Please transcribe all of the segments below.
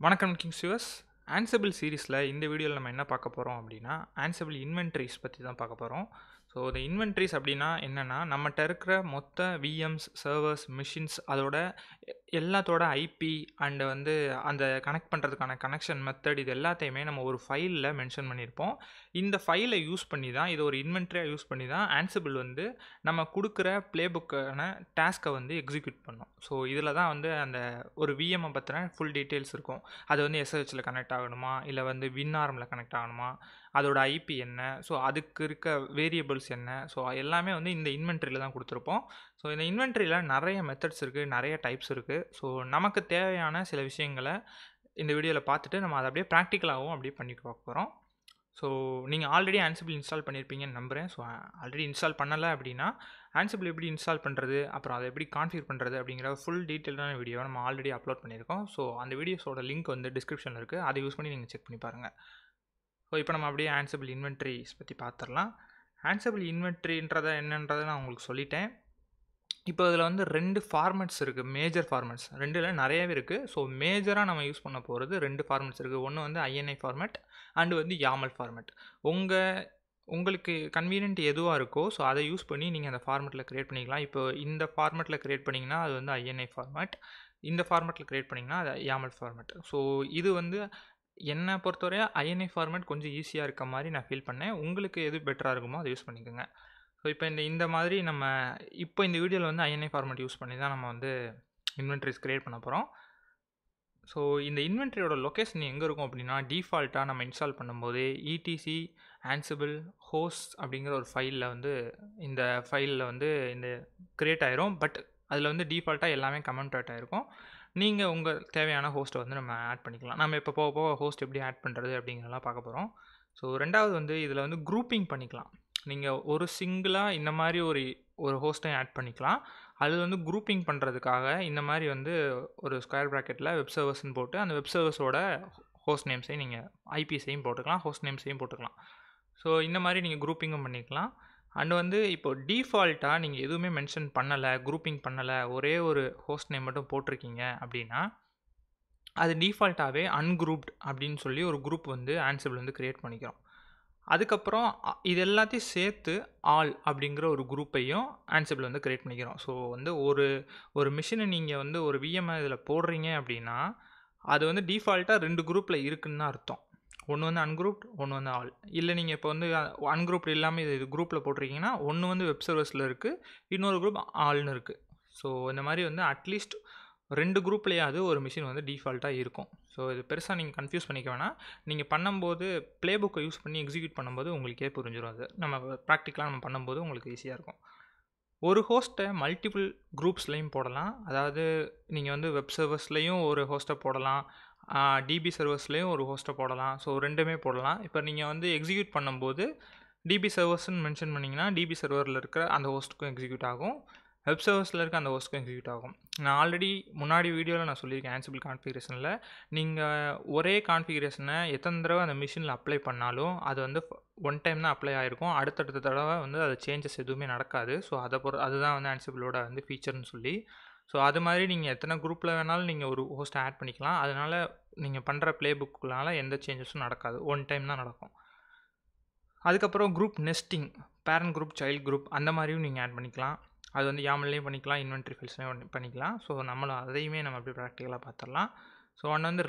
வணக்கம் Kings viewers. Ansible சீரிஸில் இந்த வீடியோவில் நம்ம என்ன பார்க்க போகிறோம் அப்படின்னா, ஆன்சிபிள் இன்வென்ட்ரிஸ் பற்றி தான் பார்க்க போகிறோம். ஸோ இந்த இன்வென்ட்ரிஸ் அப்படின்னா என்னென்னா, நம்மகிட்ட இருக்கிற மொத்த விஎம்ஸ், சர்வர்ஸ், மிஷின்ஸ் அதோட எல்லாத்தோட ஐபி அண்டு அந்த கனெக்ட் பண்ணுறதுக்கான கனெக்ஷன் மெத்தட் இது எல்லாத்தையுமே நம்ம ஒரு ஃபைலில் மென்ஷன் பண்ணியிருப்போம். இந்த ஃபைலை யூஸ் பண்ணி தான், இது ஒரு இன்வென்ட்ரியாக யூஸ் பண்ணி தான் ஆன்சிபிள் நம்ம கொடுக்குற பிளேபுக்கான டாஸ்க்கை எக்ஸிக்யூட் பண்ணோம். ஸோ இதில் தான் அந்த ஒரு விஎம்ஐ பற்றின ஃபுல் டீட்டெயில்ஸ் இருக்கும். அது எஸ்ஹெச்சில் கனெக்ட் ஆகணுமா, இல்லை வின்ஆர்எம்மில் கனெக்ட் ஆகணுமா, அதோட ஐபி என்ன, ஸோ அதுக்கு இருக்க வேரியபிள்ஸ் என்ன, ஸோ எல்லாமே இந்த இன்வென்ட்ரியில் தான் கொடுத்துருப்போம். ஸோ இந்த இன்வென்ட்ரியில் நிறைய மெத்தட்ஸ் இருக்குது, நிறைய டைப்ஸ் இருக்குது. ஸோ நமக்கு தேவையான சில விஷயங்களை இந்த வீடியோவில் பார்த்துட்டு நம்ம அதை அப்படியே ப்ராக்டிக்கலாகவும் அப்படியே பண்ணி பார்க்க போகிறோம். ஸோ நீங்கள் ஆல்ரெடி ஆன்சிபிள் இன்ஸ்டால் பண்ணியிருப்பீங்கன்னு நம்புகிறேன். ஸோ ஆல்ரெடி இன்ஸ்டால் பண்ணலை அப்படின்னா ஆன்சிபிள் எப்படி இன்ஸ்டால் பண்ணுறது, அப்புறம் அதை எப்படி கான்ஃபிகர் பண்ணுறது அப்படிங்கிற ஃபுல் டீட்டெயிலான வீடியோ நம்ம ஆல்ரெடி அப்லோட் பண்ணியிருக்கோம். ஸோ அந்த வீடியோஸோட லிங்க் டிஸ்கிரிப்ஷனில் இருக்குது, அதை யூஸ் பண்ணி நீங்கள் செக் பண்ணி பாருங்கள். ஸோ இப்போ நம்ம அப்படியே ஆன்சிபிள் இன்வென்ட்ரிஸ் பற்றி பார்த்துடலாம். ஆன்சிபிள் இன்வென்ட்ரின்றதை என்னன்றதை நான் உங்களுக்கு சொல்லிட்டேன். இப்போ இதில் 2 ஃபார்மேட்ஸ் இருக்குது, மேஜர் ஃபார்மேட்ஸ். 2ல் நிறையவே இருக்குது. ஸோ மேஜராக நம்ம யூஸ் பண்ண போகிறது 2 ஃபார்மேட்ஸ் இருக்குது. ஒன்று INI format and YAML format. உங்களுக்கு கன்வீனியன்ட் எதுவாக இருக்கோ ஸோ அதை யூஸ் பண்ணி நீங்கள் அந்த ஃபார்மேட்டில் க்ரியேட் பண்ணிக்கலாம். இப்போ இந்த ஃபார்மேட்டில் க்ரியேட் பண்ணிங்கன்னா அது INI ஃபார்மேட், இந்த ஃபார்மேட்டில் க்ரியேட் பண்ணிங்கன்னா அது YAML ஃபார்மேட். ஸோ இது என்னை பொறுத்தவரை INI ஃபார்மேட் கொஞ்சம் ஈஸியாக இருக்க மாதிரி நான் ஃபீல் பண்ணேன். உங்களுக்கு எது பெட்டராக இருக்குமோ அதை யூஸ் பண்ணிக்கோங்க. ஸோ இப்போ இந்த மாதிரி நம்ம இப்போ இந்த வீடியோவில் INI ஃபார்மேட் யூஸ் பண்ணி தான் நம்ம இன்வென்ட்ரிஸ் க்ரியேட் பண்ண போகிறோம். ஸோ இந்த இன்வென்ட்ரியோட லொக்கேஷன் எங்கே இருக்கும் அப்படின்னா, டிஃபால்ட்டாக நம்ம இன்ஸ்டால் பண்ணும்போது ETC ஆன்சிபிள் ஹோஸ்ட் அப்படிங்கிற ஒரு ஃபைலில் இந்த ஃபைலில் இந்த க்ரியேட் ஆயிரும். பட் அதில் டிஃபால்ட்டாக எல்லாமே கமெண்ட் ஆகிருக்கும். நீங்கள் உங்கள் தேவையான ஹோஸ்ட்டை நம்ம ஆட் பண்ணிக்கலாம். நம்ம இப்போ போக போக ஹோஸ்ட் எப்படி ஆட் பண்ணுறது அப்படிங்கிறதெல்லாம் பார்க்க போகிறோம். ஸோ ரெண்டாவது இதில் குரூப்பிங் பண்ணிக்கலாம். நீங்கள் ஒரு சிங்கிளாக இந்த மாதிரி ஒரு ஹோஸ்ட்டையும் ஆட் பண்ணிக்கலாம். அது குரூப்பிங் பண்ணுறதுக்காக இந்த மாதிரி ஒரு ஸ்கொயர் ப்ராக்கெட்டில் வெப் சர்வர்ஸ்ன்னு போட்டு அந்த வெப் சர்வர்ஸோட ஹோஸ்ட் நேம்ஸையும் நீங்கள் ஐபிஎஸையும் போட்டுக்கலாம், ஹோஸ்ட் நேம்ஸையும் போட்டுக்கலாம். ஸோ இந்த மாதிரி நீங்கள் குரூப்பிங்கும் பண்ணிக்கலாம். அண்டு இப்போ டிஃபால்ட்டாக நீங்கள் எதுவுமே மென்ஷன் பண்ணலை, குரூப்பிங் பண்ணலை, ஒரே ஒரு ஹோஸ்ட் நேம் மட்டும் போட்டிருக்கீங்க அப்படின்னா அது டிஃபால்ட்டாகவே அன்குரூப்ட் அப்படின்னு சொல்லி ஒரு குரூப் ஆன்சிபிள் க்ரியேட் பண்ணிக்கிறோம். அதுக்கப்புறம் இது எல்லாத்தையும் சேர்த்து ஆல் அப்படிங்கிற ஒரு குரூப்பையும் ஆன்சிபிள் க்ரியேட் பண்ணிக்கிறோம். ஸோ ஒரு மிஷினை நீங்கள் ஒரு விஎம்ஐ இதில் போடுறீங்க அப்படின்னா அது டிஃபால்ட்டாக 2 குரூப்பில் இருக்குன்னு தான் அர்த்தம். ஒன்று அன்குரூப்ட், ஒன்று ஆல். இல்லை நீங்கள் இப்போ அன்குரூப்ட் இல்லாமல் இது குரூப்பில் போட்டிருக்கீங்கன்னா ஒன்று வெப் சர்வர்ஸில் இருக்குது, இன்னொரு குரூப் ஆல்னு இருக்குது. ஸோ இந்த மாதிரி அட்லீஸ்ட் 2 குரூப்லேயாவது ஒரு மிஷின் டிஃபால்ட்டாக இருக்கும். ஸோ இது பெருசாக நீங்கள் கன்ஃபியூஸ் பண்ணிக்க வேணாம். நீங்கள் பண்ணும்போது ப்ளேபுக்கை யூஸ் பண்ணி எக்ஸிக்யூட் பண்ணும்போது உங்களுக்கே புரிஞ்சிடும். அது நம்ம ப்ராக்டிக்கலாக நம்ம பண்ணும்போது உங்களுக்கு ஈஸியாக இருக்கும். ஒரு ஹோஸ்ட்டை மல்டிபிள் குரூப்ஸ்லையும் போடலாம். அதாவது நீங்கள் வெப் சர்வர்ஸ்லையும் ஒரு ஹோஸ்ட்டை போடலாம், டிபி சர்வர்ஸ்லேயும் ஒரு ஹோஸ்ட்டை போடலாம். ஸோ ரெண்டுமே போடலாம். இப்போ நீங்கள் எக்ஸிக்யூட் பண்ணும்போது டிபி சர்வர்ஸ்ன்னு மென்ஷன் பண்ணிங்கன்னா டிபி சர்வரில் இருக்கிற அந்த ஹோஸ்ட்டுக்கும் எக்ஸிக்யூட் ஆகும், வெப் சர்வர்ஸில் இருக்க அந்த ஹோஸ்ட்டுக்கும் எக்ஸிக்யூட் ஆகும். நான் ஆல்ரெடி முன்னாடி வீடியோவில் நான் சொல்லியிருக்கேன், ஆன்சிபிள் கான்ஃபிகரேஷனில் நீங்கள் ஒரே கான்ஃபிகரேஷனை எத்தனை தடவை அந்த மிஷினில் அப்ளை பண்ணாலும் அது ஒன் டைம் தான் அப்ளை ஆகிருக்கும். அடுத்தடுத்த தடவை அது சேஞ்சஸ் எதுவுமே நடக்காது. ஸோ அதுதான் ஆன்சிபிளோட ஃபீச்சர்னு சொல்லி. ஸோ அது மாதிரி நீங்கள் எத்தனை குரூப்பில் வேணாலும் நீங்கள் ஒரு ஹோஸ்ட்டை ஆட் பண்ணிக்கலாம். அதனால் நீங்கள் பண்ணுற ப்ளேபுக்குனால எந்த சேஞ்சஸும் நடக்காது, ஒன் டைம் தான் நடக்கும். அதுக்கப்புறம் group nesting, parent group, child group அந்த மாதிரியும் நீங்கள் ஆட் பண்ணிக்கலாம். அது YAMLலையும் பண்ணிக்கலாம், இன்வென்ட்ரி ஃபைல்ஸ்லையும் பண்ணிக்கலாம். ஸோ அதையுமே நம்ம அப்படியே ப்ராக்டிக்கலாக பார்த்துடலாம். ஸோ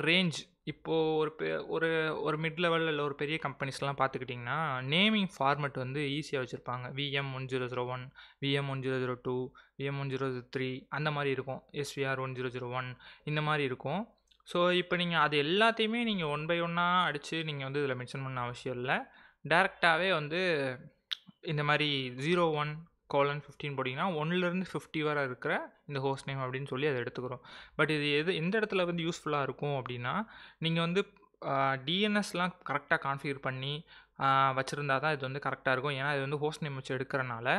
ரேஞ்ச் இப்போது ஒரு மிட் லெவலில் இல்லை ஒரு பெரிய கம்பெனிஸ்லாம் பார்த்துக்கிட்டிங்கன்னா நேமிங் ஃபார்மெட் ஈஸியாக வச்சுருப்பாங்க. VM1001, VM1002, VM1003 அந்த மாதிரி இருக்கும். SVR1001 இந்த மாதிரி இருக்கும். ஸோ இப்போ நீங்கள் அது எல்லாத்தையுமே நீங்கள் ஒன் பை ஒன்னாக அடித்து நீங்கள் இதில் மென்ஷன் பண்ண அவசியம் இல்லை. டேரெக்டாகவே இந்த மாதிரி 01:15 போட்டிங்கன்னா 1லேருந்து 50 வரை இருக்கிற இந்த ஹோஸ்ட் நேம் அப்படின்னு சொல்லி அதை எடுத்துக்கிறோம். பட் இது எந்த இடத்துல யூஸ்ஃபுல்லாக இருக்கும் அப்படின்னா, நீங்கள் டிஎன்எஸ்லாம் கரெக்டாக கான்ஃபிகர் பண்ணி வச்சுருந்தா தான் இது கரெக்டாக இருக்கும். ஏன்னா இது ஹோஸ்ட் நேம் வச்சு எடுக்கிறனால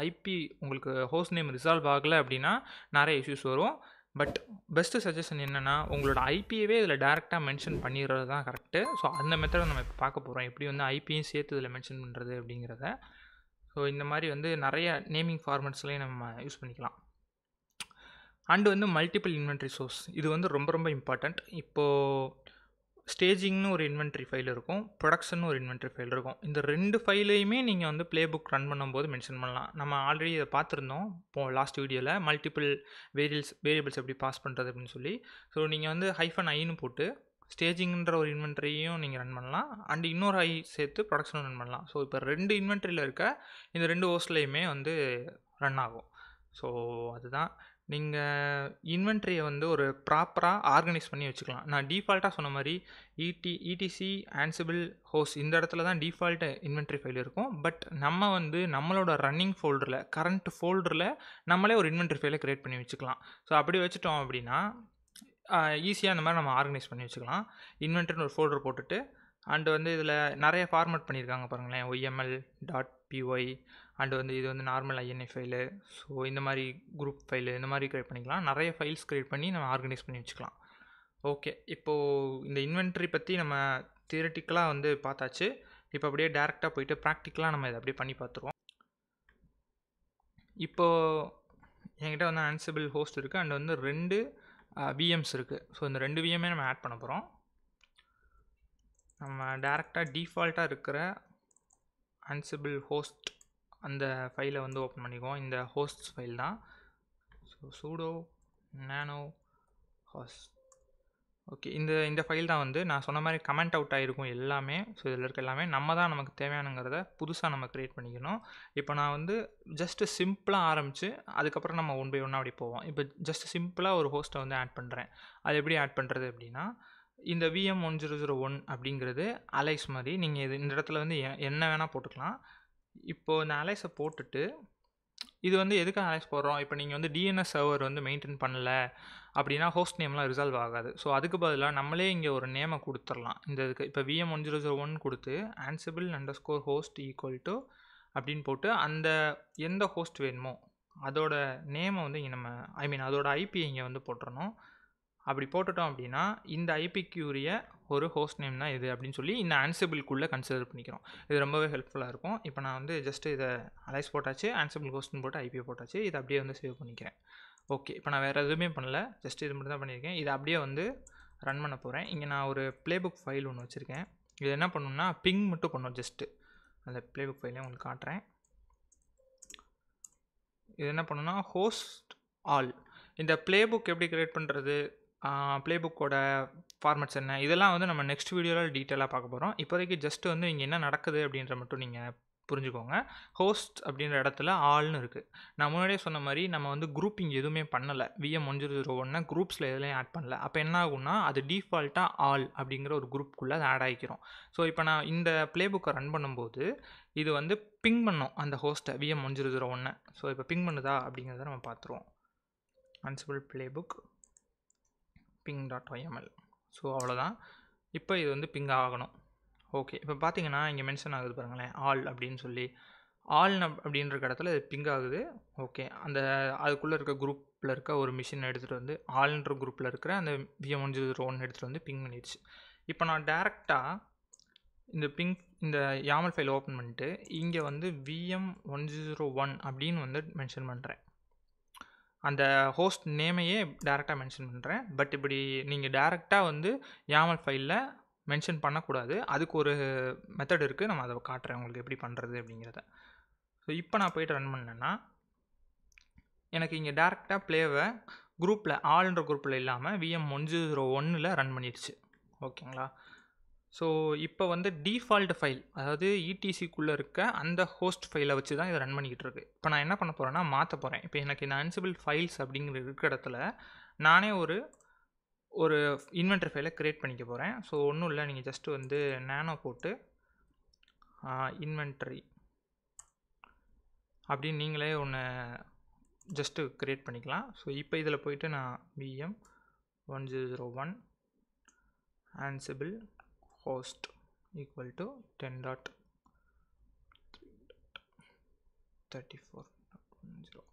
ஐபி உங்களுக்கு ஹோஸ்ட் நேம் ரிசால்வ் ஆகலை அப்படின்னா நிறைய இஷ்யூஸ் வரும். பட் பெஸ்ட்டு சஜஷன் என்னென்னா, உங்களோட ஐபியவே இதில் டேரெக்டாக மென்ஷன் பண்ணிடுறது தான் கரெக்டு. ஸோ அந்த மெத்தடை நம்ம இப்போ பார்க்க போகிறோம், எப்படி ஐபியும் சேர்த்து இதில் மென்ஷன் பண்ணுறது அப்படிங்கிறத. ஸோ இந்த மாதிரி நிறைய நேமிங் ஃபார்மேட்ஸ்லேயும் நம்ம யூஸ் பண்ணிக்கலாம். அண்ட் வந்து மல்டிபிள் இன்வென்ட்ரி சோர்ஸ் இது வந்து ரொம்ப ரொம்ப இம்பார்ட்டண்ட். இப்போது ஸ்டேஜிங்னு ஒரு இன்வென்ட்ரி ஃபைல் இருக்கும், ப்ரொடக்ஷன் ஒரு இன்வென்ட்ரி ஃபைல் இருக்கும். இந்த 2 ஃபைலையுமே நீங்கள் வந்து ப்ளே புக் ரன் பண்ணும்போது மென்ஷன் பண்ணலாம். நம்ம ஆல்ரெடி இதை பார்த்துருந்தோம் லாஸ்ட் வீடியோவில் மல்டிபிள் வேரியபிள்ஸ் எப்படி பாஸ் பண்ணுறது அப்படின்னு சொல்லி. ஸோ நீங்கள் வந்து -iன்னு போட்டு ஸ்டேஜிங்ன்ற ஒரு இன்வென்ட்ரியும் நீங்கள் ரன் பண்ணலாம், அண்ட் இன்னொரு சேர்த்து ப்ரொடக்ஷனும் ரன் பண்ணலாம். ஸோ இப்போ 2 இன்வென்ட்ரியில் இருக்க இந்த 2 ஹோஸ்ட்லேயுமே வந்து ரன் ஆகும். ஸோ அதுதான் நீங்கள் இன்வென்ட்ரியை வந்து ஒரு ப்ராப்பராக ஆர்கனைஸ் பண்ணி வச்சுக்கலாம். நான் டிஃபால்ட்டாக சொன்ன மாதிரி இடிசி ஆன்சிபிள் ஹோஸ்ட் இந்த இடத்துல தான் டிஃபால்ட் இன்வென்ட்ரி ஃபைல் இருக்கும். பட் நம்ம வந்து நம்மளோட ரன்னிங் ஃபோல்டரில் கரண்ட் ஃபோல்டரில் நம்மளே ஒரு இன்வென்ட்ரி ஃபைலை க்ரியேட் பண்ணி வச்சுக்கலாம். ஸோ அப்படி வச்சுட்டோம் அப்படின்னா ஈஸியாக இந்த மாதிரி நம்ம ஆர்கனைஸ் பண்ணி வச்சுக்கலாம். இன்வென்ட்ரின்னு ஒரு ஃபோல்டர் போட்டுட்டு அண்டு வந்து இதில் நிறைய ஃபார்மேட் பண்ணியிருக்காங்க பாருங்களேன், OYML.py அண்டு வந்து இது வந்து நார்மல் INI ஃபைலு. ஸோ இந்த மாதிரி குரூப் ஃபைலு இந்த மாதிரி க்ரியேட் பண்ணிக்கலாம். நிறைய ஃபைல்ஸ் க்ரியேட் பண்ணி நம்ம ஆர்கனைஸ் பண்ணி வச்சுக்கலாம். ஓகே, இப்போது இந்த இன்வென்ட்ரி பற்றி நம்ம தியரட்டிக்கலாக வந்து பார்த்தாச்சு. இப்போ அப்படியே டேரெக்டாக போயிட்டு ப்ராக்டிக்கலாக நம்ம இதை அப்படியே பண்ணி பார்த்துருவோம். இப்போது என்கிட்ட வந்து ஆன்சிபிள் ஹோஸ்ட் இருக்குது அண்ட் வந்து 2 VMs இருக்குது. ஸோ இந்த 2 VMமே நம்ம ஆட் பண்ண போகிறோம். நம்ம டேரெக்டாக டிஃபால்ட்டாக இருக்கிற ஆன்சிபிள் ஹோஸ்ட் அந்த ஃபைலை வந்து ஓப்பன் பண்ணிக்குவோம். இந்த ஹோஸ்ட் ஃபைல் தான். So sudo nano host. Okay, இந்த ஃபைல் தான் வந்து நான் சொன்ன மாதிரி கமெண்ட் அவுட் ஆகிருக்கும் எல்லாமே. ஸோ இதில் இருக்க எல்லாமே நம்ம தான் நமக்கு தேவையானங்கிறத புதுசாக நம்ம க்ரியேட் பண்ணிக்கணும். இப்போ நான் வந்து ஜஸ்ட்டு சிம்பிளாக ஆரம்பித்து அதுக்கப்புறம் நம்ம 1 by 1 அப்படி போவோம். இப்போ ஜஸ்ட் சிம்பிளாக ஒரு ஹோஸ்ட்டை வந்து ஆட் பண்ணுறேன். அது எப்படி ஆட் பண்ணுறது அப்படின்னா, இந்த VM1001 அப்படிங்கிறது அலைஸ் மாதிரி நீங்கள் இந்த இடத்துல வந்து என்ன வேணால் போட்டுக்கலாம். இப்போது இந்த அலைஸை போட்டுட்டு இது வந்து எதுக்காக அலைஸ் போடுறோம், இப்போ நீங்கள் வந்து DNS சர்வர் வந்து மெயின்டைன் பண்ணல அப்படின்னா ஹோஸ்ட் நேம்லாம் ரிசால்வ் ஆகாது. ஸோ அதுக்கு பதிலாக நம்மளே இங்கே ஒரு நேமை கொடுத்துடலாம். இந்த இதுக்கு இப்போ VM1001 கொடுத்து ansible_host = அப்படின்னு போட்டு அந்த எந்த ஹோஸ்ட் வேணுமோ அதோட நேமை வந்து இங்கே நம்ம அதோட IP இங்கே வந்து போட்டுறணும். அப்படி போட்டுட்டோம் அப்படின்னா இந்த ஐபிக்கு உரிய ஒரு ஹோஸ்ட் நேம் தான் இது அப்படின்னு சொல்லி இந்த ஆன்சிபிள்குள்ளே கன்சிடர் பண்ணிக்கிறோம். இது ரொம்பவே ஹெல்ப்ஃபுல்லாக இருக்கும். இப்போ நான் வந்து ஜஸ்ட்டு இதை அலைஸ் போட்டாச்சு, ஆன்சிபிள் ஹோஸ்ட்னு போட்டு ஐபியை போட்டாச்சு. இதை அப்படியே வந்து சேவ் பண்ணிக்கிறேன். ஓகே, இப்போ நான் வேறு எதுவுமே பண்ணல, ஜஸ்ட் இது மட்டும் தான் பண்ணியிருக்கேன். இதை அப்படியே வந்து ரன் பண்ண போகிறேன். இங்கே நான் ஒரு ப்ளேபுக் ஃபைல் ஒன்று வச்சுருக்கேன். இது என்ன பண்ணணும்னா பிங் மட்டும் பண்ணணும். ஜஸ்ட்டு அந்த ப்ளேபுக் ஃபைலையும் உங்களுக்கு காட்டுறேன். இது என்ன பண்ணணும்னா ஹோஸ்ட் ஆல். இந்த ப்ளேபுக் எப்படி க்ரியேட் பண்ணுறது, ப்ளேபுக்கோட ஃபார்மேட்ஸ் என்ன, இதெல்லாம் வந்து நம்ம நெக்ஸ்ட் வீடியோவில் டீட்டெயிலாக பார்க்க போகிறோம். இப்போதைக்கு ஜஸ்ட் வந்து இங்கே என்ன நடக்குது அப்படின்ற மட்டும் நீங்கள் புரிஞ்சுக்கோங்க. ஹோஸ்ட் அப்படின்ற இடத்துல ஆல்னு இருக்குது. நான் முன்னாடியே சொன்ன மாதிரி நம்ம வந்து குரூப்பிங் எதுவுமே பண்ணலை. VM1001 குரூப்ஸில் எதுலையும் ஆட் பண்ணல. அப்போ என்ன ஆகும்னா அது டிஃபால்ட்டாக ஆல் அப்படிங்கிற ஒரு குரூப்புக்குள்ளே அதை ஆட் ஆகிக்கிறோம். ஸோ இப்போ நான் இந்த ப்ளேபுக்கை ரன் பண்ணும்போது இது வந்து பிங் பண்ணும் அந்த ஹோஸ்ட்டை VM1001. ஸோ இப்போ பிங் பண்ணுதா அப்படிங்கிறத நம்ம பார்த்துருவோம். Ansible playbook ping.yml. ஸோ அவ்வளோதான். இப்போ இது வந்து பிங் ஆகணும். ஓகே, இப்போ பார்த்தீங்கன்னா இங்கே மென்ஷன் ஆகுது பாருங்களேன், ஆல் அப்படின்னு சொல்லி. ஆல் அப்படின்ற இடத்துல இது பிங் ஆகுது. ஓகே, அந்த அதுக்குள்ளே இருக்க குரூப்பில் இருக்க ஒரு மிஷின் எடுத்துகிட்டு வந்து ஆல்ன்ற குரூப்பில் இருக்கிற அந்த VM1001 எடுத்துகிட்டு வந்து பிங் பண்ணிடுச்சு. இப்போ நான் டேரெக்டாக இந்த YAML ஃபைல் ஓப்பன் பண்ணிட்டு இங்கே வந்து VM1001 அப்படின்னு வந்து மென்ஷன் பண்ணுறேன். அந்த ஹோஸ்ட் நேமையே டேரெக்டாக மென்ஷன் பண்ணுறேன். பட் இப்படி நீங்கள் டேரெக்டாக வந்து YAML ஃபைலில் மென்ஷன் பண்ணக்கூடாது. அதுக்கு ஒரு மெத்தட் இருக்குது, நம்ம அதை காட்டுறேன் உங்களுக்கு எப்படி பண்ணுறது அப்படிங்கிறத. ஸோ இப்போ நான் போய்ட்டு ரன் பண்ணேன்னா எனக்கு இங்கே டேரெக்டாக ப்ளேவை குரூப்பில் ஆல்ன்ற குரூப்பில் இல்லாமல் VM1001 ரன் பண்ணிடுச்சு. ஓகேங்களா? ஸோ இப்போ வந்து டிஃபால்ட் ஃபைல், அதாவது இடிசிக்குள்ளே இருக்க அந்த ஹோஸ்ட் ஃபைலை வச்சு தான் இதை ரன் பண்ணிக்கிட்டு இருக்கு. இப்போ நான் என்ன பண்ண போகிறேன்னா மாற்ற போகிறேன். இப்போ எனக்கு இந்த Ansible ஃபைல்ஸ் அப்படிங்கிற இருக்கிற இடத்துல நானே ஒரு இன்வென்ட்ரி ஃபைலை க்ரியேட் பண்ணிக்க போகிறேன். ஸோ ஒன்றும் இல்லை, நீங்கள் ஜஸ்ட்டு வந்து நேனோ போட்டு இன்வென்ட்ரி அப்படின்னு நீங்களே ஒன்று ஜஸ்ட்டு க்ரியேட் பண்ணிக்கலாம். ஸோ இப்போ இதில் போயிட்டு நான் VM1001 Ansible host = 10.34.10.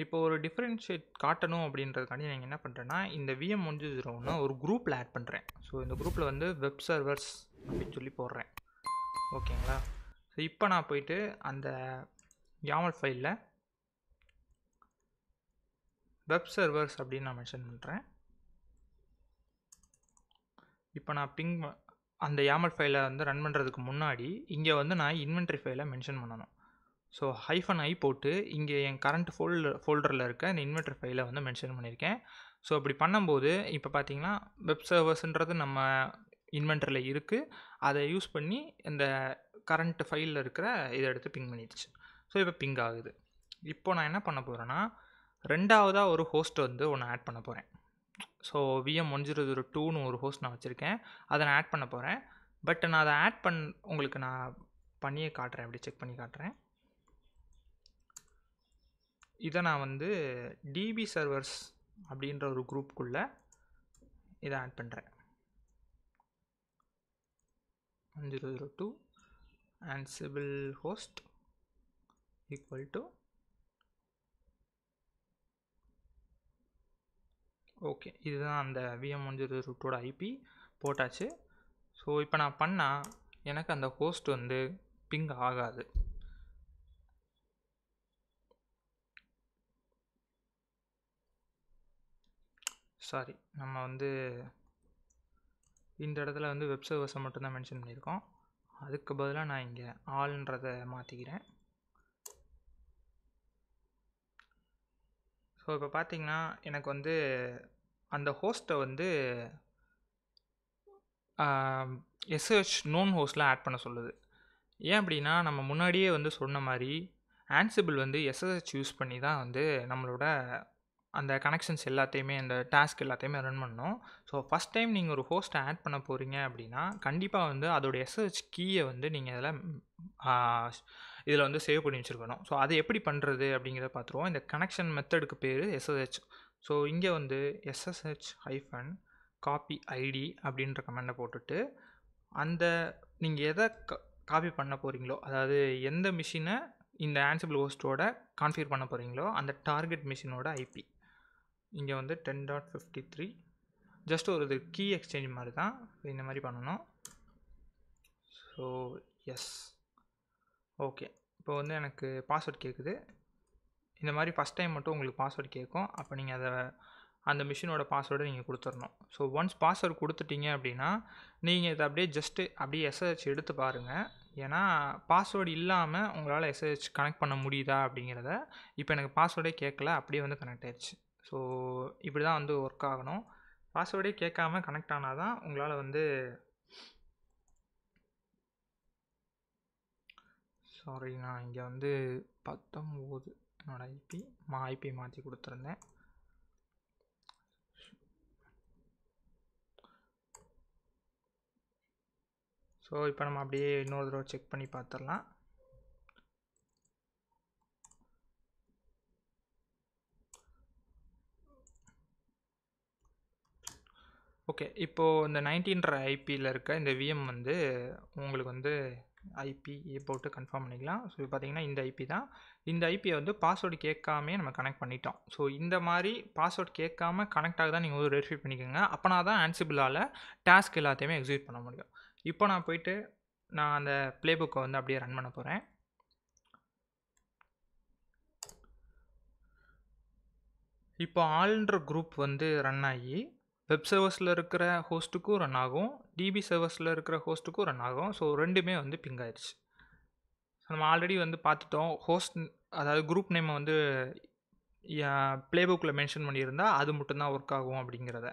இப்போ ஒரு டிஃப்ரென்ஷியேட் காட்டணும் அப்படின்றதுக்காண்டி நீங்கள் என்ன பண்ணுறேன்னா இந்த VM1001 ஒரு குரூப்பில் ஆட் பண்ணுறேன். ஸோ இந்த குரூப்பில் வந்து வெப் சர்வர்ஸ் அப்படின்னு சொல்லி போடுறேன். ஓகேங்களா? ஸோ இப்போ நான் போயிட்டு அந்த YAML ஃபைலில் வெப் சர்வர்ஸ் அப்படின்னு நான் மென்ஷன் பண்ணுறேன். இப்போ நான் அந்த YAML ஃபைலை வந்து ரன் பண்ணுறதுக்கு முன்னாடி இங்கே வந்து நான் இன்வென்ட்ரி ஃபைலை மென்ஷன் பண்ணணும். ஸோ -i போட்டு இங்கே என் கரண்ட் ஃபோல்டரில் இருக்க இந்த இன்வென்ட்ரி ஃபைலை வந்து மென்ஷன் பண்ணியிருக்கேன். ஸோ அப்படி பண்ணும்போது இப்போ பார்த்தீங்கன்னா வெப் சர்வர்ஸ்ன்றது நம்ம இன்வென்ட்ரியில் இருக்குது. அதை யூஸ் பண்ணி இந்த கரண்ட் ஃபைலில் இருக்கிற இதை எடுத்து பிங் பண்ணிடுச்சு. ஸோ இப்போ பிங் ஆகுது. இப்போ நான் என்ன பண்ண போகிறேன்னா, ரெண்டாவதாக ஒரு ஹோஸ்ட் வந்து ஒன்று ஆட் பண்ண போகிறேன். ஸோ VM1002ன்னு ஒரு ஹோஸ்ட் நான் வச்சுருக்கேன். அதை நான் ஆட் பண்ண போகிறேன். பட் நான் அதை உங்களுக்கு நான் பண்ணியே காட்டுறேன். அப்படி செக் பண்ணி காட்டுறேன். இதை நான் வந்து DB சர்வர்ஸ் அப்படின்ற ஒரு குரூப்புக்குள்ளே இதை ஆட் பண்ணுறேன். 1002 Ansible host equal to okay, இதுதான் அந்த VM1002ஓட IP போட்டாச்சு. ஸோ இப்போ நான் பண்ணால் எனக்கு அந்த ஹோஸ்ட் வந்து பிங் ஆகாது. சாரி, நம்ம வந்து இந்த இடத்துல வந்து வெப் சர்வர்ஸை மட்டும்தான் மென்ஷன் பண்ணியிருக்கோம். அதுக்கு பதிலாக நான் இங்கே ஆல்ன்றதை மாற்றிக்கிறேன். ஸோ இப்போ பார்த்தீங்கன்னா எனக்கு வந்து அந்த ஹோஸ்ட்டை வந்து SSH நோன் ஹோஸ்ட்டில் ஆட் பண்ண சொல்லுது. ஏன் அப்படின்னா, நம்ம முன்னாடியே வந்து சொன்ன மாதிரி Ansible வந்து SSH யூஸ் பண்ணி தான் வந்து நம்மளோட அந்த கனெக்ஷன்ஸ் எல்லாத்தையுமே, அந்த டாஸ்க் எல்லாத்தையுமே ரன் பண்ணணும். ஸோ ஃபஸ்ட் டைம் நீங்கள் ஒரு ஹோஸ்ட்டை ஆட் பண்ண போகிறீங்க அப்படின்னா, கண்டிப்பாக வந்து அதோட SSH கீயை வந்து நீங்கள் இதில் வந்து சேவ் பண்ணி வச்சுருக்கணும். ஸோ அதை எப்படி பண்ணுறது அப்படிங்கிறத பார்த்துருவோம். இந்த கனெக்ஷன் மெத்தடுக்கு பேர் SSH. ஸோ இங்கே வந்து SSH-copy ID அப்படின்ற கமெண்டை போட்டுட்டு, அந்த நீங்கள் எதை காப்பி பண்ண போகிறீங்களோ, அதாவது எந்த மிஷினை இந்த Ansible ஹோஸ்ட்டோட கான்ஃபிகர் பண்ண போகிறீங்களோ அந்த டார்கெட் மிஷினோட IP இங்கே வந்து 10.53. ஜஸ்ட் ஒரு இது கீ எக்ஸ்சேஞ்ச் மாதிரி தான். இந்த மாதிரி பண்ணணும். So yes, okay. இப்போ வந்து எனக்கு பாஸ்வேர்ட் கேட்குது. இந்த மாதிரி ஃபஸ்ட் டைம் மட்டும் உங்களுக்கு பாஸ்வேர்டு கேட்கும். அப்போ நீங்கள் அந்த மிஷினோட பாஸ்வேர்டை நீங்கள் கொடுத்துடணும். ஸோ ஒன்ஸ் பாஸ்வேர்டு கொடுத்துட்டீங்க அப்படின்னா, நீங்கள் இதை அப்படியே SSH எடுத்து பாருங்கள். ஏன்னா பாஸ்வேர்டு இல்லாமல் உங்களால் SSH கனெக்ட் பண்ண முடியுதா அப்படிங்கிறத. இப்போ எனக்கு பாஸ்வேர்டே கேட்கல, அப்படியே வந்து கனெக்ட் ஆயிடுச்சு. ஸோ இப்படி தான் வந்து ஒர்க் ஆகணும். பாஸ்வேர்டே கேட்காம கனெக்ட் ஆனால் தான் உங்களால் வந்து, சாரி நான் இங்கே வந்து 19 என்னோட ஐபி மாற்றி கொடுத்துருந்தேன். ஸோ இப்போ நம்ம அப்படியே இன்னொரு தடவை செக் பண்ணி பார்த்துடலாம். ஓகே, இப்போது இந்த 19ன்ற ஐபியில் இருக்க இந்த VM வந்து உங்களுக்கு வந்து ஐபி போட்டு கன்ஃபார்ம் பண்ணிக்கலாம். ஸோ இப்போ பார்த்தீங்கன்னா இந்த ஐபி தான். இந்த ஐபியை வந்து பாஸ்வேர்டு கேட்காமே நம்ம கனெக்ட் பண்ணிட்டோம். ஸோ இந்த மாதிரி பாஸ்வேர்டு கேட்காம கனெக்ட் ஆகுதான் நீங்கள் வந்து வெரிஃபை பண்ணிக்கோங்க. அப்போனா தான் Ansibleஆல் டாஸ்க் எல்லாத்தையுமே எக்ஸிக்யூட் பண்ண முடியும். இப்போ நான் போயிட்டு நான் அந்த ப்ளேபுக்கை வந்து அப்படியே ரன் பண்ண போகிறேன். இப்போ ஆல்ன்ற குரூப் வந்து ரன் ஆகி வெப் சர்வர்ஸில் இருக்கிற ஹோஸ்ட்டுக்கும் ரன் ஆகும், DB சர்வர்ஸில் இருக்கிற ஹோஸ்ட்டுக்கும் ரன் ஆகும். ஸோ ரெண்டுமே வந்து பிங் ஆயிடுச்சு. ஸோ நம்ம ஆல்ரெடி வந்து பார்த்துட்டோம், ஹோஸ்ட் அதாவது குரூப் நேமை வந்து ப்ளேபுக்கில் மென்ஷன் பண்ணியிருந்தால் அது மட்டும்தான் ஒர்க் ஆகும் அப்படிங்கிறத.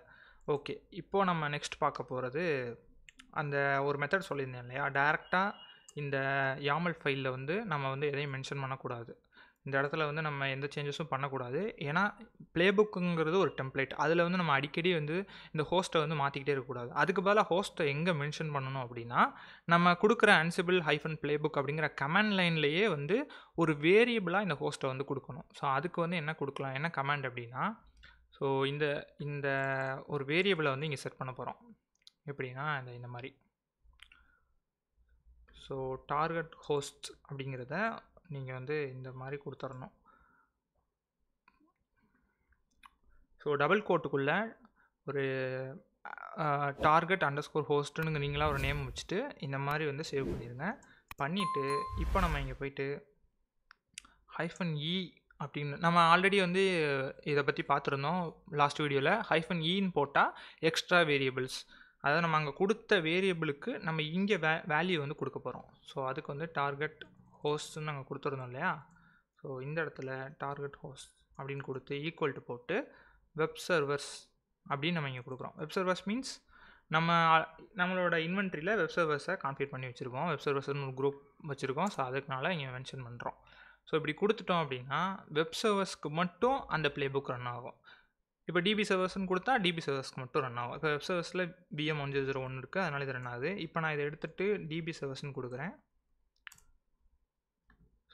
ஓகே, இப்போது நம்ம நெக்ஸ்ட் பார்க்க போகிறது அந்த ஒரு மெத்தட் சொல்லியிருந்தேன் இல்லையா, டேரெக்டாக இந்த YAML ஃபைலில் வந்து நம்ம வந்து எதையும் மென்ஷன் பண்ணக்கூடாது. இந்த இடத்துல வந்து நம்ம எந்த சேஞ்சஸும் பண்ணக்கூடாது. ஏன்னா ப்ளேபுக்குங்கிறது ஒரு டெம்ப்ளேட். அதில் வந்து நம்ம அடிக்கடி வந்து இந்த ஹோஸ்ட்டை வந்து மாற்றிக்கிட்டே இருக்கக்கூடாது. அதுக்கு பதிலாக ஹோஸ்ட்டை எங்கே மென்ஷன் பண்ணணும் அப்படின்னா, நம்ம கொடுக்குற Ansible-playbook அப்படிங்கிற கமாண்ட் லைன்லேயே வந்து ஒரு வேரியபிளாக இந்த ஹோஸ்ட்டை வந்து கொடுக்கணும். ஸோ அதுக்கு வந்து என்ன கொடுக்கலாம், என்ன கமாண்ட் அப்படின்னா, ஸோ இந்த ஒரு வேரியபிளை வந்து இங்கே செட் பண்ண போகிறோம். எப்படின்னா இந்த மாதிரி. ஸோ டார்கெட் ஹோஸ்ட் அப்படிங்கிறத நீங்கள் வந்து இந்த மாதிரி கொடுத்துடணும். ஸோ டபுள் கோட்டுக்குள்ளே ஒரு டார்கெட் அண்டர்ஸ்கோர் ஹோஸ்ட்டுன்னு நீங்களாக ஒரு நேம் வச்சுட்டு இந்த மாதிரி வந்து சேவ் பண்ணிடுங்க. பண்ணிவிட்டு இப்போ நம்ம இங்கே போயிட்டு -e அப்படின்னு நம்ம ஆல்ரெடி வந்து இதை பற்றி பார்த்துருந்தோம் லாஸ்ட் வீடியோவில். -ன்னு போட்டால் எக்ஸ்ட்ரா வேரியபிள்ஸ், அதாவது நம்ம அங்கே கொடுத்த வேரியபிளுக்கு நம்ம இங்கே வேல்யூ வந்து கொடுக்க போகிறோம். ஸோ அதுக்கு வந்து டார்கெட் ஹோஸ்ட்னு நாங்கள் கொடுத்துருந்தோம் இல்லையா. ஸோ இந்த இடத்துல டார்கெட் ஹோஸ்ட் அப்படின்னு கொடுத்து ஈக்குவல் டு போட்டு வெப் சர்வர்ஸ் அப்படின்னு நம்ம இங்கே கொடுக்குறோம். வெப் சர்வர்ஸ் மீன்ஸ் நம்மளோட இன்வென்ட்ரியில் வெப் சர்வர்ஸை கான்ஃபிகர் பண்ணி வச்சுருக்கோம். வெப் சர்வர்ஸ்னு ஒரு குரூப் வச்சுருக்கோம். ஸோ அதுக்குனால இங்கே மென்ஷன் பண்ணுறோம். ஸோ இப்படி கொடுத்துட்டோம் அப்படின்னா வெப் சர்வர்ஸ்க்கு மட்டும் அந்த ப்ளே புக் ரன் ஆகும். இப்போ டிபி சர்வர்ஸ்னு கொடுத்தா டிபி சர்வர்ஸ்க்கு மட்டும் ரன் ஆகும். இப்போ வெப் சர்வர்ஸில் VM1001 இருக்குது, அதனால் இது ரன் ஆகுது. இப்போ நான் இதை எடுத்துகிட்டு டிபி சர்வர்ஸ்னு கொடுக்குறேன்.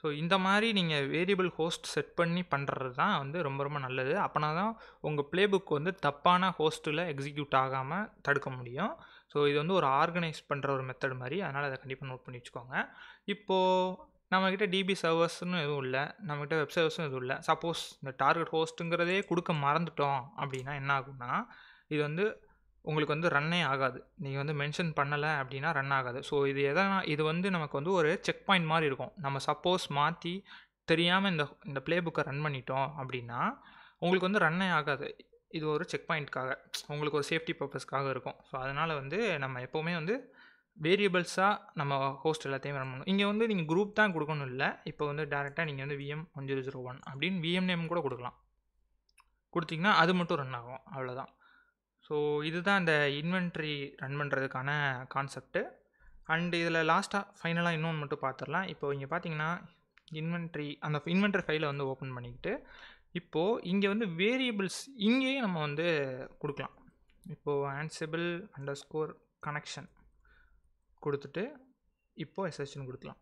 ஸோ இந்த மாதிரி நீங்கள் வேரியபிள் ஹோஸ்ட் செட் பண்ணி பண்ணுறது தான் வந்து ரொம்ப ரொம்ப நல்லது. அப்போனா தான் உங்கள் ப்ளே புக் வந்து தப்பான ஹோஸ்ட்டில் எக்ஸிக்யூட் ஆகாமல் தடுக்க முடியும். ஸோ இது வந்து ஒரு ஆர்கனைஸ் பண்ணுற ஒரு மெத்தட் மாதிரி, அதனால் அதை கண்டிப்பாக நோட் பண்ணி வச்சுக்கோங்க. இப்போது நம்மக்கிட்ட டிபி சர்வர்ஸ்னு எதுவும் இல்லை, நம்மக்கிட்ட வெப் சர்வர்ஸும் எதுவும் இல்லை. சப்போஸ் இந்த டார்கெட் ஹோஸ்ட்டுங்கிறதே கொடுக்க மறந்துட்டோம் அப்படின்னா என்ன ஆகும்னா, இது வந்து உங்களுக்கு வந்து ரன்னே ஆகாது. நீங்கள் வந்து மென்ஷன் பண்ணலை அப்படின்னா ரன் ஆகாது. ஸோ இது வந்து நமக்கு வந்து ஒரு செக் பாயிண்ட் மாதிரி இருக்கும். நம்ம சப்போஸ் மாற்றி தெரியாமல் இந்த ப்ளே புக்கை ரன் பண்ணிட்டோம் அப்படின்னா உங்களுக்கு வந்து ரன்னே ஆகாது. இது ஒரு செக் பாயிண்ட்காக, உங்களுக்கு ஒரு சேஃப்டி பர்பஸ்க்காக இருக்கும். ஸோ அதனால் வந்து நம்ம எப்போவுமே வந்து வேரியபிள்ஸாக நம்ம ஹோஸ்ட் எல்லாத்தையும் ரன் பண்ணணும். இங்கே வந்து நீங்கள் குரூப் தான் கொடுக்கணும் இல்லை. இப்போ வந்து டேரெக்டாக நீங்கள் வந்து VM1001 அப்படின்னு VM நேம் கூட கொடுக்கலாம். கொடுத்தீங்கன்னா அது மட்டும் ரன் ஆகும், அவ்வளோதான். ஸோ இதுதான் இந்த இன்வென்ட்ரி ரன் பண்ணுறதுக்கான கான்செப்ட்டு. அண்ட் இதில் லாஸ்ட்டாக ஃபைனலாக இன்னொன்று மட்டும் பார்த்துடலாம். இப்போ இங்கே பார்த்தீங்கன்னா அந்த இன்வென்ட்ரி ஃபைலை வந்து ஓப்பன் பண்ணிக்கிட்டு இப்போது இங்கே வந்து வேரியபிள்ஸ் இங்கேயே நம்ம வந்து கொடுக்கலாம். இப்போது Ansible _connection கொடுத்துட்டு இப்போது SSHன்னு கொடுக்கலாம்.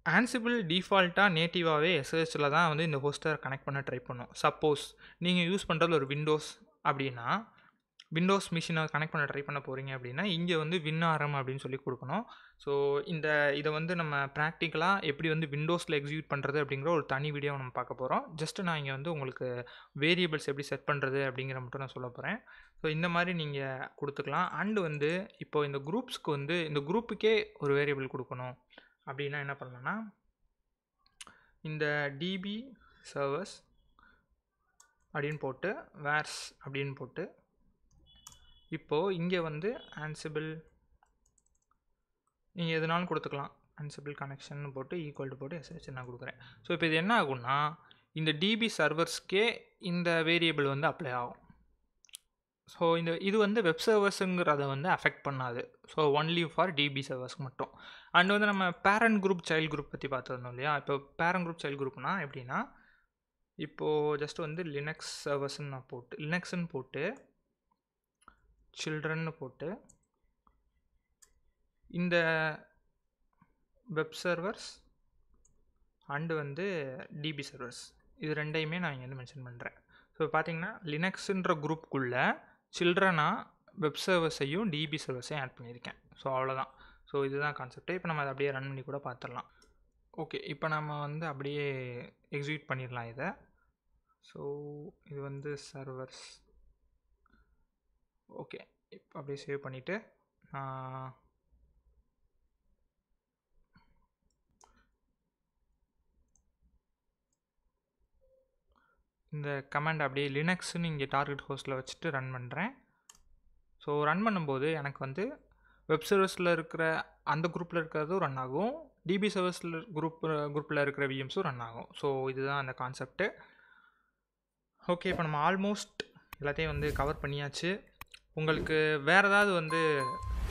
Ansible டிஃபால்ட்டாக நேட்டிவாகவே SSHல தான் வந்து இந்த ஹோஸ்ட்டை கனெக்ட் பண்ண ட்ரை பண்ணும். சப்போஸ் நீங்கள் யூஸ் பண்ணுறது ஒரு விண்டோஸ் அப்படின்னா, விண்டோஸ் மிஷினை கனெக்ட் பண்ண ட்ரை பண்ண போகிறீங்க அப்படின்னா இங்கே வந்து WinRM அப்படின்னு சொல்லி கொடுக்கணும். ஸோ இதை வந்து நம்ம ப்ராக்டிக்கலாக எப்படி வந்து விண்டோஸில் எக்ஸிக்யூட் பண்ணுறது அப்படிங்கிற ஒரு தனி வீடியோ நம்ம பார்க்க போகிறோம். ஜஸ்ட்டு நான் இங்கே வந்து உங்களுக்கு வேரியபிள்ஸ் எப்படி செட் பண்ணுறது அப்படிங்கிற மட்டும் நான் சொல்ல போகிறேன். ஸோ இந்த மாதிரி நீங்கள் கொடுத்துக்கலாம். அண்டு வந்து இப்போது இந்த குரூப்ஸ்க்கு வந்து இந்த குரூப்புக்கே ஒரு வேரியபிள் கொடுக்கணும் அப்படின்னா என்ன பண்ணலாம்னா, இந்த டிபி சர்வர்ஸ் அப்படின்னு போட்டு வேர்ஸ் அப்படின்னு போட்டு இப்போது இங்கே வந்து Ansible நீங்கள் எதுனாலும் கொடுத்துக்கலாம். Ansible கனெக்ஷன் போட்டு ஈக்குவல் டு போட்டு SSH நான் கொடுக்குறேன். ஸோ இப்போ இது என்ன ஆகும்னா, இந்த டிபி சர்வர்ஸ்க்கே இந்த வேரியபிள் வந்து அப்ளை ஆகும். ஸோ இது வந்து வெப் சர்வர்ஸுங்கிறத வந்து அஃபெக்ட் பண்ணாது. ஸோ ஒன்லி ஃபார் டிபி சர்வர்ஸ்க்கு மட்டும். அண்ட் வந்து நம்ம பேரண்ட் குரூப் சைல்டு குரூப் பற்றி பார்த்துருந்தோம் இல்லையா. இப்போ பேரண்ட் குரூப் சைல்டு குரூப்னா எப்படின்னா, இப்போது ஜஸ்ட் வந்து லினக்ஸ் சர்வர்ஸ்ன்னு நான் போட்டு லினக்ஸ்ன்னு போட்டு சில்ட்ரன்னு போட்டு இந்த வெப் சர்வர்ஸ் அண்டு வந்து டிபி சர்வர்ஸ் இது ரெண்டையுமே நான் இங்கே வந்து மென்ஷன் பண்ணுறேன். ஸோ பார்த்தீங்கன்னா லினக்ஸுன்ற குரூப்புக்குள்ளே சில்ட்ரனாக வெப் சர்வர்ஸையும் டிபி சர்வர்ஸையும் ஆட் பண்ணியிருக்கேன். ஸோ அவ்வளோதான். ஸோ இதுதான் கான்செப்ட். இப்போ நம்ம அதை அப்படியே ரன் பண்ணி கூட பார்த்துடலாம். ஓகே, இப்போ நம்ம வந்து அப்படியே எக்ஸிக்யூட் பண்ணிடலாம் இதை. ஸோ இது வந்து சர்வர்ஸ். ஓகே, இப்போ அப்படியே சேவ் பண்ணிவிட்டு இந்த கமாண்ட் அப்படியே லினக்ஸ்ன்னு இங்கே டார்கெட் ஹோஸ்ட்டில் வச்சுட்டு ரன் பண்ணுறேன். ஸோ ரன் பண்ணும்போது எனக்கு வந்து வெப் சர்வர்ஸில் இருக்கிற அந்த குரூப்பில் இருக்கிறதும் ரன் ஆகும், டிபி சர்வர்ஸில் குரூப்பில் இருக்கிற VMஸும் ரன் ஆகும். ஸோ இதுதான் அந்த கான்செப்ட்டு. ஓகே, இப்போ நம்ம ஆல்மோஸ்ட் எல்லாத்தையும் வந்து கவர் பண்ணியாச்சு. உங்களுக்கு வேறு ஏதாவது வந்து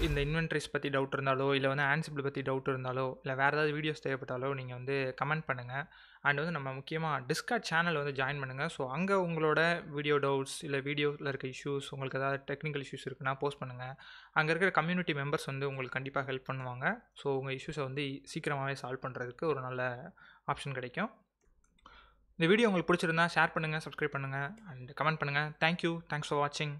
இந்த இன்வென்ட்ரிஸ் பற்றி டவுட் இருந்தாலோ, இல்லை வந்து Ansible பற்றி டவுட் இருந்தாலோ, இல்லை வேறு ஏதாவது வீடியோஸ் தேவைப்பட்டாலோ நீங்கள் வந்து கமெண்ட் பண்ணுங்கள். அண்ட் வந்து நம்ம முக்கியமாக டிஸ்கார்ட் சேனல் வந்து ஜாயின் பண்ணுங்கள். ஸோ அங்கே உங்களோட வீடியோ டவுட்ஸ் இல்லை வீடியோவில் இருக்க இஷ்யூஸ், உங்களுக்கு ஏதாவது டெக்னிக்கல் இஷ்யூஸ் இருக்குன்னா போஸ்ட் பண்ணுங்கள். அங்கே இருக்கிற கம்யூனிட்டி மெம்பர்ஸ் வந்து உங்களுக்கு கண்டிப்பாக ஹெல்ப் பண்ணுவாங்க. ஸோ உங்கள் இஷ்யூஸை வந்து சீக்கிரமாகவே சால்வ் பண்ணுறதுக்கு ஒரு நல்ல ஆப்ஷன் கிடைக்கும். இந்த வீடியோ உங்களுக்கு பிடிச்சிருந்தா ஷேர் பண்ணுங்கள், சப்ஸ்கிரைப் பண்ணுங்கள் அண்ட் கமெண்ட் பண்ணுங்கள். தேங்க்யூ, தேங்க்ஸ் ஃபார் வாட்சிங்.